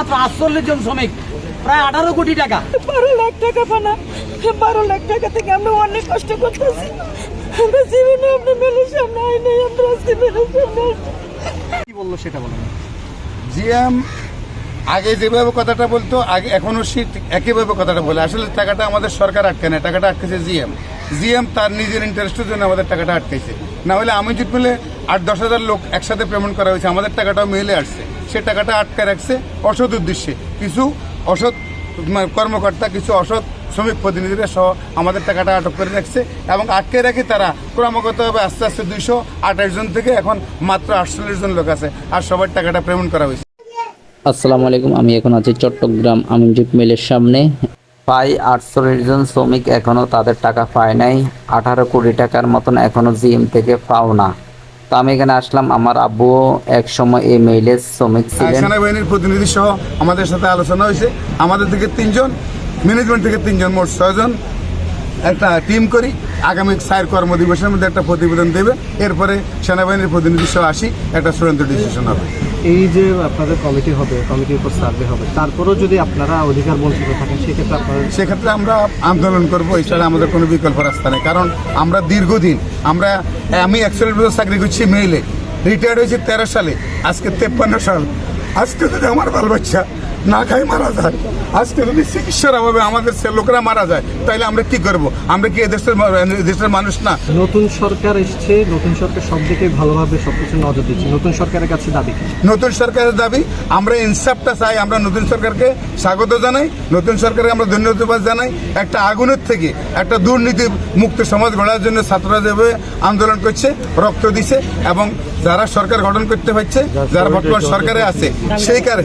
48 জন শ্রমিক, প্রায় 18 কোটি টাকা। 12 লাখ টাকা পানা, 12 লাখ টাকা থেকে আমরা অনেক কষ্ট করতেছি। আমরা জীবনে আমরা মেলের সামনে আই নাই, আমরা আজকে মেলের সামনে আসছি। কি বললো সেটা বলুন। জিএম আগে যেভাবে কথাটা বলতো, আগে এখনো সে একইভাবে কথাটা বলে। আসলে টাকাটা আমাদের সরকার আটকে না, টাকাটা আটকেছে জিএম তার নিজের ইন্টারেস্টের জন্য আমাদের টাকাটা আটকেছে। না হলে আমি যদি মিলে 8-10 হাজার লোক একসাথে পেমেন্ট করা হয়েছে, আমাদের টাকাটাও মেলে আসছে। সে টাকাটা আটকে রাখছে অসৎ উদ্দেশ্যে। কিছু অসৎ কর্মকর্তা, কিছু অসৎ শ্রমিক প্রতিনিধিরা সহ আমাদের টাকাটা আটক করে রাখছে এবং আটকে রেখে তারা ক্রমাগতভাবে আস্তে আস্তে 228 জন থেকে এখন মাত্র 48 জন লোক আছে, আর সবার টাকাটা পেমেন্ট করা হয়েছে। আসসালামু আলাইকুম। আমি এখন আছি চট্টগ্রাম আমিন জুট মিলের সামনে। প্রায় 48 জন শ্রমিক এখনও তাদের টাকা পায় নাই। 18 কোটি টাকার মতন এখনও জিএম থেকে পাও না। তো আমি এখানে আসলাম, আমার আব্বুও এক সময় এই মিলের শ্রমিক ছিলেন। সেনাবাহিনীর প্রতিনিধি সহ আমাদের সাথে আলোচনা হয়েছে। আমাদের থেকে 3 জন, ম্যানেজমেন্ট থেকে 3 জন, মোট 6 জন একটা টিম করি। আগামী 4 কর্মদিবসের মধ্যে একটা প্রতিবেদন দেবে। এরপরে সেনাবাহিনীর প্রতিনিধি সহ আসি, একটা চূড়ান্ত ডিসিশন হবে। এই যে আপনাদের কমিটি হবে, কমিটির উপর সার্ভে হবে, তারপরেও যদি আপনারা অধিকার বঞ্চিত থাকেন সেক্ষেত্রে আমরা আন্দোলন করবো। এছাড়া আমাদের কোনো বিকল্প রাস্তা নেই। কারণ আমরা দীর্ঘদিন আমি 41 বছর চাকরি করছি মেইলে, রিটায়ার্ড হয়েছি 13 সালে, আজকে 53 সাল। আজকে যদি আমার বাল বাচ্চা না খাই মারা যায়, আজকে যদি চিকিৎসার অভাবে আমাদের লোকেরা মারা যায়, তাহলে আমরা কি করব? আমরা কি দেশের মানুষ না? নতুন সরকার এসছে, নতুন সরকার সব দিকে ভালোভাবে সবকিছু নজর দিচ্ছে। নতুন সরকারের কাছে দাবি, নতুন সরকারের দাবি আমরা ইনসাফটা চাই। আমরা নতুন সরকারকে স্বাগত জানাই, নতুন সরকারকে আমরা ধন্যবাদ জানাই। একটা আগুনের থেকে একটা দুর্নীতি মুক্ত সমাজ গড়ার জন্য ছাত্ররা যেভাবে আন্দোলন করছে, রক্ত দিছে, এবং যারা সরকার গঠন করতে পারছে, যারা বর্তমান সরকারে আছে,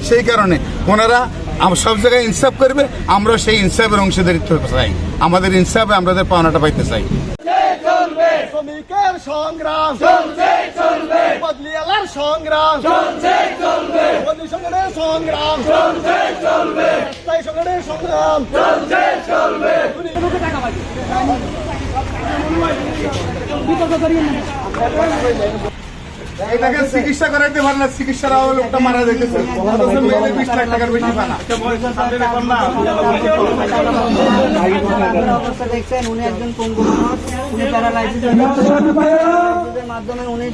সেই কারণে ওনারা সব জায়গায় ইনসাফ করবে। আমরা সেই ইনসাফের অংশীদারিত্ব চাই। আমাদের ইনসাফে আমাদের পাওনাটা পাইতে চাই। শ্রমিকের সংগ্রাম চলছে চলবে, বদলিওয়ালার সংগ্রাম চলছে চলবে, বদলি সংগ্রামের সংগ্রাম চলছে চলবে, তাই সংগ্রামের সংগ্রাম চলছে চলবে। টাকা পাই এটাকে চিকিৎসা করাইতে পারে না, চিকিৎসার লোকটা মারা যেতেছে, 20 লাখ টাকার বেশি পানা। অবস্থা দেখছেন, উনি একজন পঙ্গু মানুষ, উনি প্যারালাইসিস মাধ্যমে উনি